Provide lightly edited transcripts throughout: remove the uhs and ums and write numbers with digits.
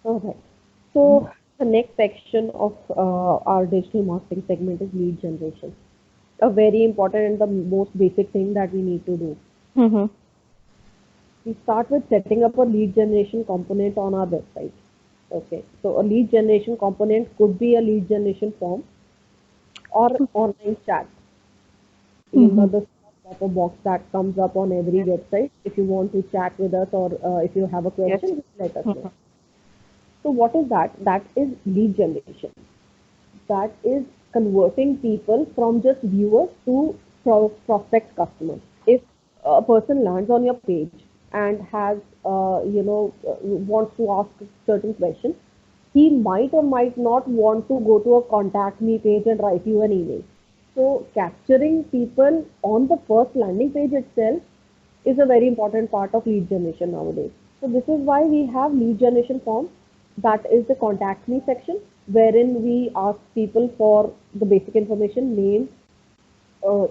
Okay. So the next section of our digital marketing segment is lead generation. A very important and the most basic thing that we need to do. Mm-hmm. We start with setting up a lead generation component on our website. Okay. So a lead generation component could be a lead generation form or online chat. You know, Mm-hmm. the pop-up box that comes up on every website. If you want to chat with us or if you have a Yes. question, just let us know. Mm-hmm. So what is that? That is lead generation. That is converting people from just viewers to prospect customers. If a person lands on your page and has, wants to ask certain questions, he might or might not want to go to a contact me page and write you an email. So capturing people on the first landing page itself is a very important part of lead generation nowadays. So this is why we have lead generation form. That is the contact me section, wherein we ask people for the basic information, name,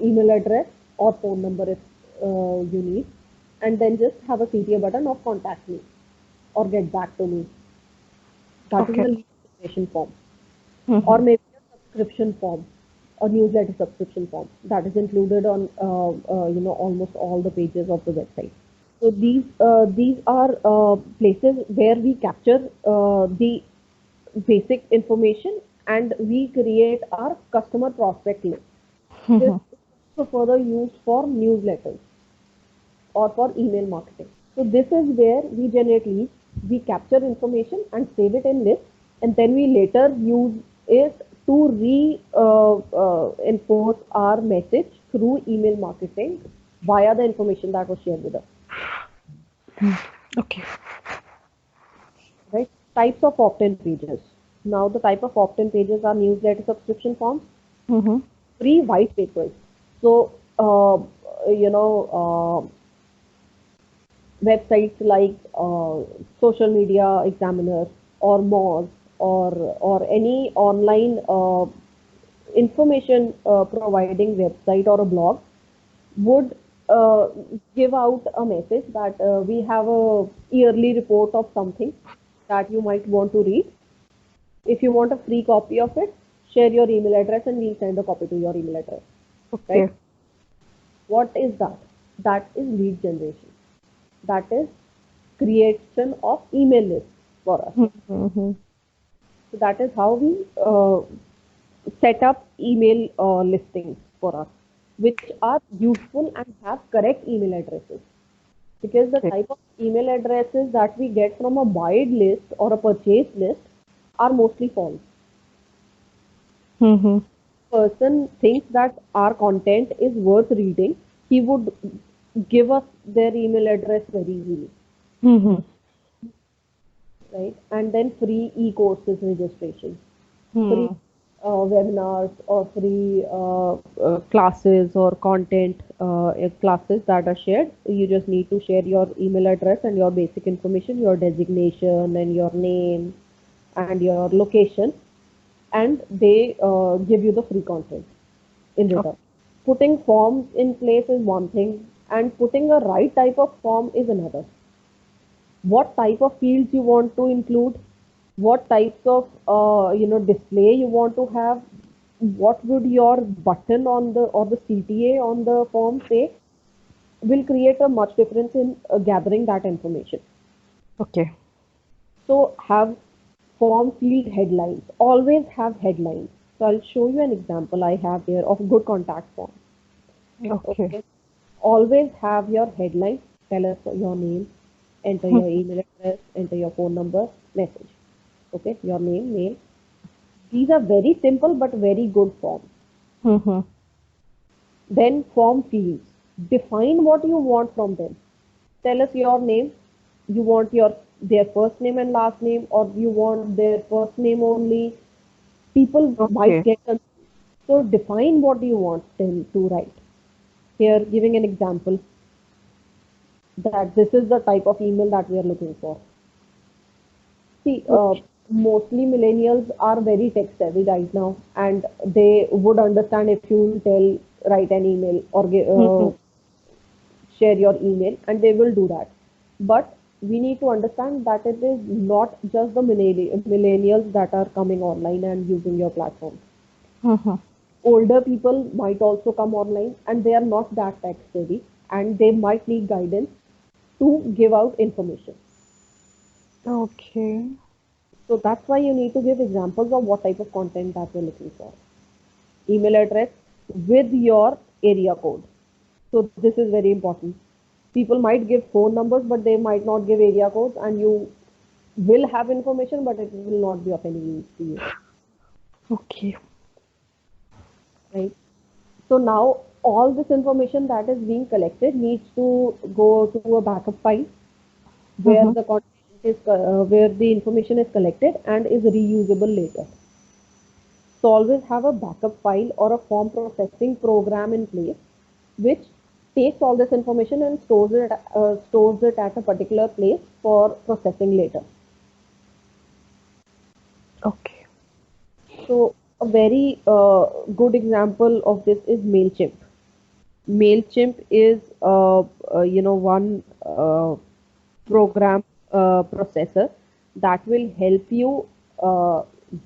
email address, or phone number if you need, and then just have a CTA button of contact me or get back to me. That is Okay. the lead generation form, or Mm-hmm. maybe a subscription form, a newsletter subscription form that is included on almost all the pages of the website. So these are places where we capture the basic information and we create our customer prospect list. This Mm-hmm. is also further used for newsletters or for email marketing. So this is where we generate leads, we capture information and save it in lists, and then we later use it to enforce our message through email marketing via the information that was shared with us. Okay. Right? Types of opt-in pages. Now the type of opt-in pages are newsletter subscription forms, Mm-hmm. free white papers. So you know websites like Social Media Examiner or Moz or any online information providing website or a blog would uh, give out a message that we have a yearly report of something that you might want to read. If you want a free copy of it, share your email address and we'll send a copy to your email address. Right? Okay. What is that? That is lead generation. That is creation of email lists for us. Mm-hmm. So that is how we set up email listings for us, which are useful and have correct email addresses. Because the Okay. type of email addresses that we get from a buyed list or a purchase list are mostly false. Mm-hmm. Person thinks that our content is worth reading, he would give us their email address very easily, Mm-hmm. right? And then free e-courses registration, free Hmm. webinars or free classes or content classes that are shared. You just need to share your email address and your basic information, your designation and your name and your location, and they give you the free content in Okay. return. Putting forms in place is one thing, and putting a right type of form is another. What type of fields you want to include, what types of display you want to have, what would your button on the or the CTA on the form say, will create a much difference in gathering that information. Okay. So have form field headlines. Always have headlines. So I'll show you an example I have here of good contact form. Okay. Okay. Always have your headline. Tell us your name, enter your email address, enter your phone number, message. Okay, your name, mail. These are very simple but very good forms. Mm-hmm. Then form fields. Define what you want from them. Tell us your name. You want their first name and last name, or you want their first name only. People might Okay. get confused. So define what you want them to write. Here, giving an example that this is the type of email that we are looking for. See, mostly millennials are very tech savvy right now, and they would understand if you write an email or Mm-hmm. share your email, and they will do that. But we need to understand that it is not just the millennials that are coming online and using your platform. Mm-hmm. Older people might also come online and they are not that tech savvy and they might need guidance to give out information. Okay. So that's why you need to give examples of what type of content that you're looking for. Email address with your area code. So this is very important. People might give phone numbers, but they might not give area codes, and you will have information, but it will not be of any use to you, Okay. right? So now all this information that is being collected needs to go to a backup file where Mm-hmm. the content is where the information is collected and is reusable later. So always have a backup file or a form processing program in place which takes all this information and stores it at a particular place for processing later. Okay. So a very good example of this is Mailchimp. Mailchimp is one program processor that will help you uh,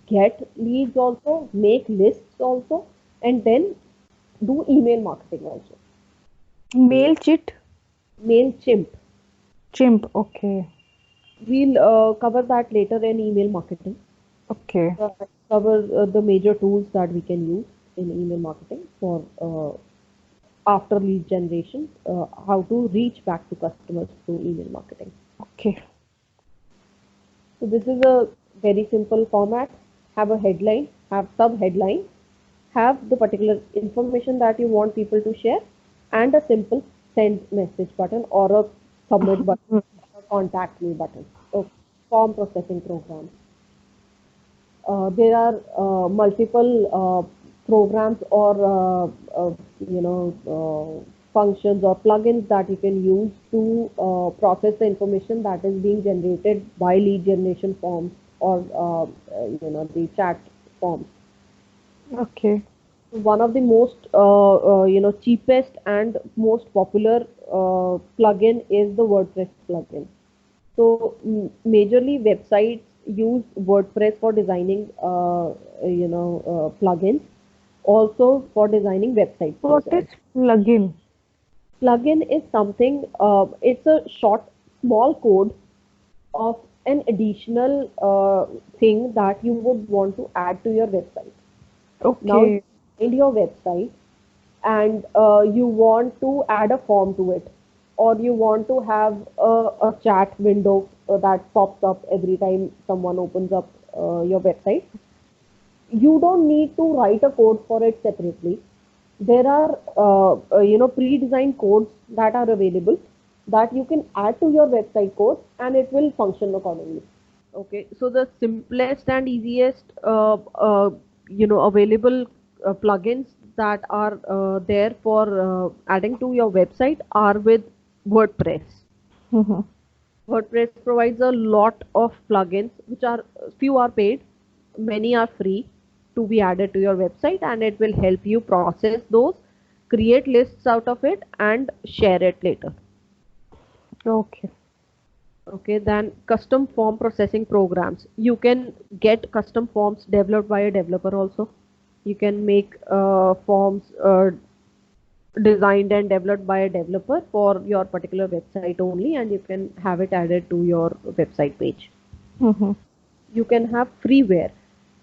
get leads also, make lists also, and then do email marketing also. Mail chit Mailchimp. chimp. Okay. We'll cover that later in email marketing. Okay. Cover the major tools that we can use in email marketing for after lead generation, how to reach back to customers through email marketing. Okay. So this is a very simple format. Have a headline, have sub headline, have the particular information that you want people to share, and a simple send message button or a submit button, or a contact me button. Okay. Form processing program. There are multiple programs or functions or plugins that you can use to process the information that is being generated by lead generation forms or the chat forms. Okay. One of the most cheapest and most popular plugin is the WordPress plugin. So majorly websites use WordPress for designing plugins, also for designing websites as What well. is plugin? Plugin is something, it's a short small code of an additional thing that you would want to add to your website. Now you Okay. find your website and you want to add a form to it, or you want to have a chat window that pops up every time someone opens up your website. You don't need to write a code for it separately. There are pre-designed codes that are available that you can add to your website code and it will function accordingly. Okay, so the simplest and easiest available plugins that are there for adding to your website are with WordPress. Mm-hmm. WordPress provides a lot of plugins, which are few are paid, many are free to be added to your website, and it will help you process those, create lists out of it, and share it later. Okay. Okay, then custom form processing programs. You can get custom forms developed by a developer also. You can make forms designed and developed by a developer for your particular website only, and you can have it added to your website page. Mm-hmm. You can have freeware.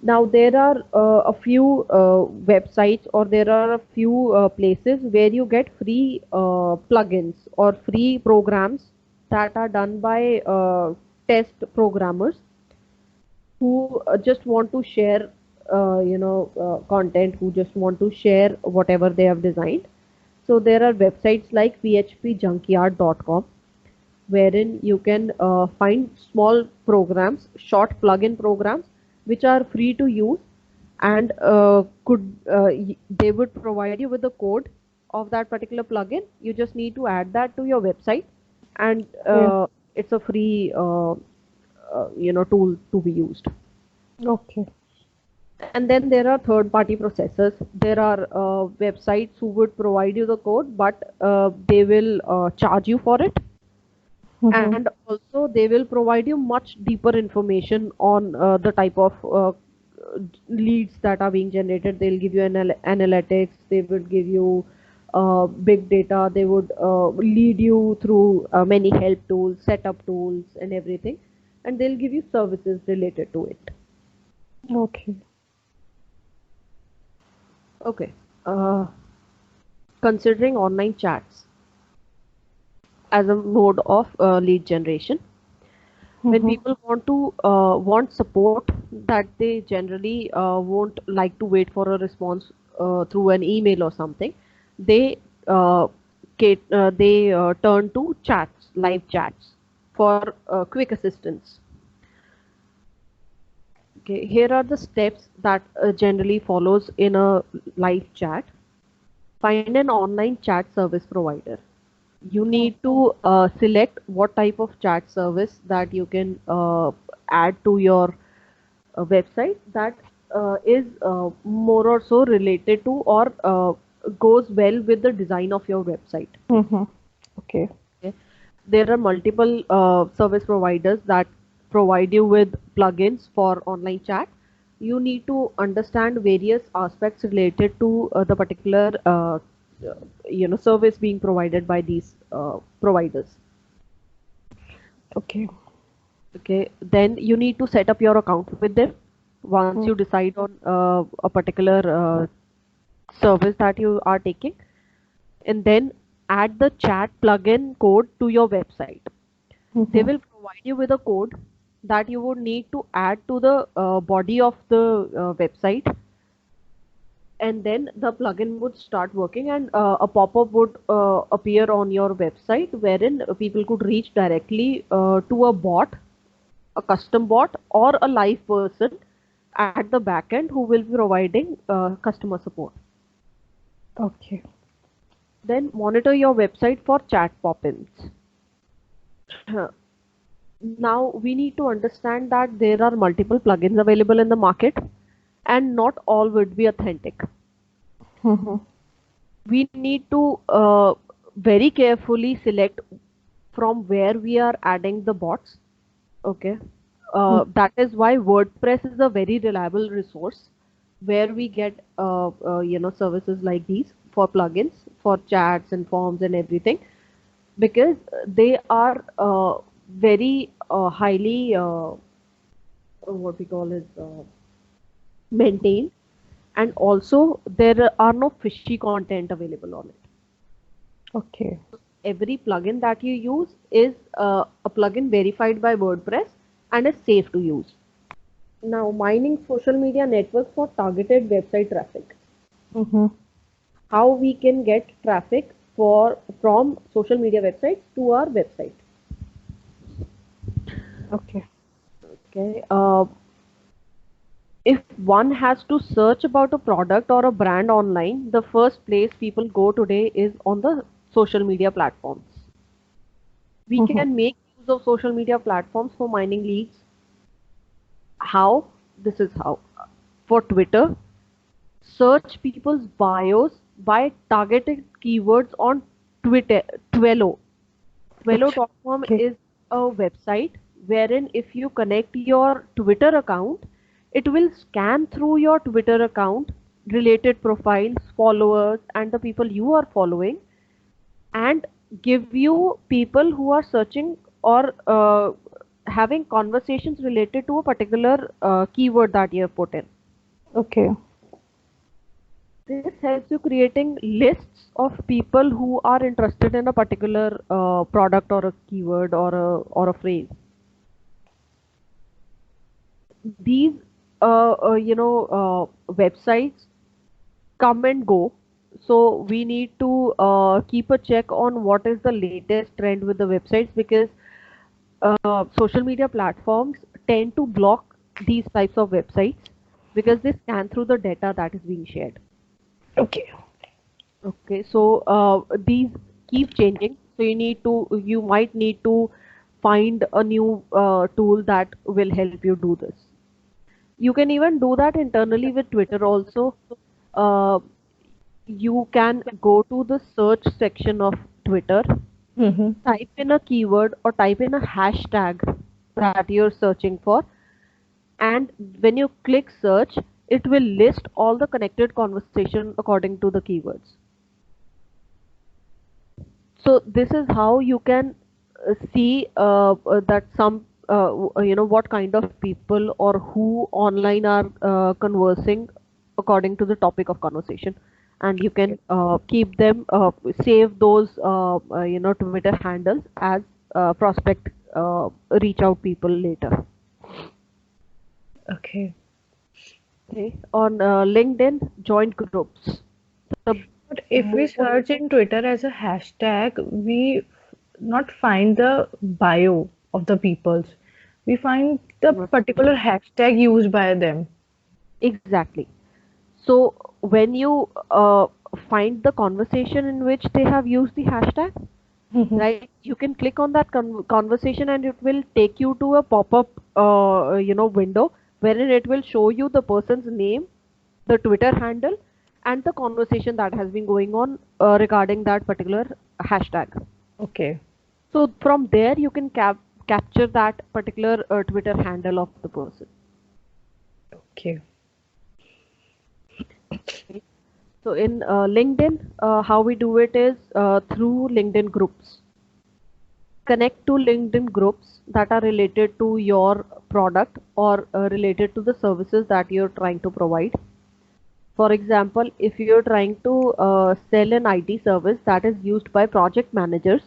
Now there are a few websites or there are a few places where you get free plugins or free programs that are done by test programmers who just want to share content, who just want to share whatever they have designed. So there are websites like phpjunkyard.com wherein you can find small programs, short plugin programs, which are free to use and they would provide you with the code of that particular plugin. You just need to add that to your website, and Okay. it's a free tool to be used. Okay. And then there are third party processors. There are websites who would provide you the code, but they will charge you for it. Mm-hmm. And also they will provide you much deeper information on the type of leads that are being generated. They'll give you analytics, they would give you big data, they would lead you through many help tools, setup tools and everything, and they'll give you services related to it. Okay. Okay. uh, Considering online chats as a mode of lead generation, when Mm-hmm. people want support, that they generally won't like to wait for a response through an email or something, they turn to chats, live chats, for quick assistance. Okay, here are the steps that generally follows in a live chat. Find an online chat service provider. You need to select what type of chat service that you can add to your website, that is more or so related to, or goes well with the design of your website. Mm-hmm. Okay. Okay. There are multiple service providers that provide you with plugins for online chat. You need to understand various aspects related to the particular service being provided by these providers. Okay. Okay, then you need to set up your account with them once you decide on a particular service that you are taking, and then add the chat plugin code to your website. They Mm-hmm. will provide you with a code that you would need to add to the body of the website, and then the plugin would start working, and a pop-up would appear on your website, wherein people could reach directly to a bot, a custom bot, or a live person at the back end who will be providing customer support. Okay. Then monitor your website for chat pop-ins. Now we need to understand that there are multiple plugins available in the market, and not all would be authentic. Mm-hmm. We need to very carefully select from where we are adding the bots. Okay. That is why WordPress is a very reliable resource where we get services like these for plugins, for chats and forms and everything, because they are very highly what we call is maintained, and also there are no fishy content available on it. Okay. Every plugin that you use is a plugin verified by WordPress and is safe to use. Now, mining social media networks for targeted website traffic. Mm-hmm. How we can get traffic for from social media websites to our website. Okay. Okay. If one has to search about a product or a brand online, the first place people go today is on the social media platforms. We Mm-hmm. can make use of social media platforms for mining leads. How? This is how. For Twitter, search people's bios by targeted keywords on Twitter. Twello. Twello.com Okay. is a website wherein if you connect your Twitter account, it will scan through your Twitter account, related profiles, followers, and the people you are following, and give you people who are searching or having conversations related to a particular keyword that you have put in. Okay. This helps you creating lists of people who are interested in a particular product or a keyword or a phrase. These websites come and go, so we need to keep a check on what is the latest trend with the websites, because social media platforms tend to block these types of websites because they scan through the data that is being shared. Okay. Okay, so these keep changing. So you might need to find a new tool that will help you do this. You can even do that internally with Twitter also. Uh, you can go to the search section of Twitter, Mm-hmm. Type in a keyword or type in a hashtag that you're searching for, and when you click search, it will list all the connected conversation according to the keywords. So this is how you can see that some what kind of people or who online are conversing according to the topic of conversation, and you can keep them save those Twitter handles as prospect reach out people later. Okay. Okay, on LinkedIn, joint groups. The But if we most search in Twitter as a hashtag, we not find the bio of the peoples. We find the particular hashtag used by them. exactly. So when you find the conversation in which they have used the hashtag, Mm-hmm. right, you can click on that conversation and it will take you to a pop-up window wherein it will show you the person's name, the Twitter handle, and the conversation that has been going on regarding that particular hashtag. Okay. So from there you can capture that particular Twitter handle of the person. Okay. So in LinkedIn, how we do it is through LinkedIn groups. Connect to LinkedIn groups that are related to your product or related to the services that you're trying to provide. For example, if you're trying to sell an IT service that is used by project managers,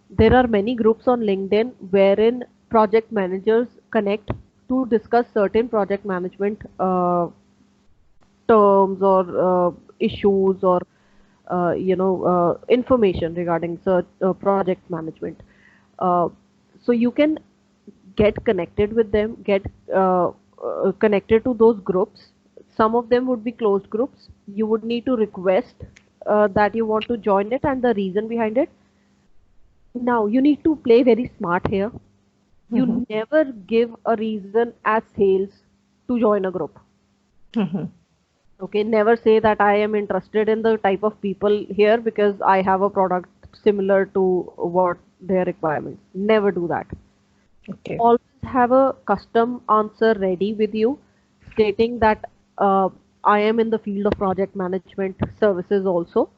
there are many groups on LinkedIn wherein project managers connect to discuss certain project management terms or issues or information regarding project management. Uh, so you can get connected with them, get connected to those groups. Some of them would be closed groups. You would need to request that you want to join it and the reason behind it. Now, you need to play very smart here. Mm-hmm. You never give a reason as sales to join a group. Mm-hmm. Okay, never say that I am interested in the type of people here because I have a product similar to what their requirements. Never do that. Okay. Always have a custom answer ready with you stating that I am in the field of project management services also,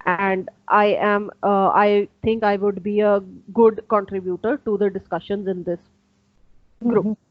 and I think I would be a good contributor to the discussions in this group. Mm-hmm.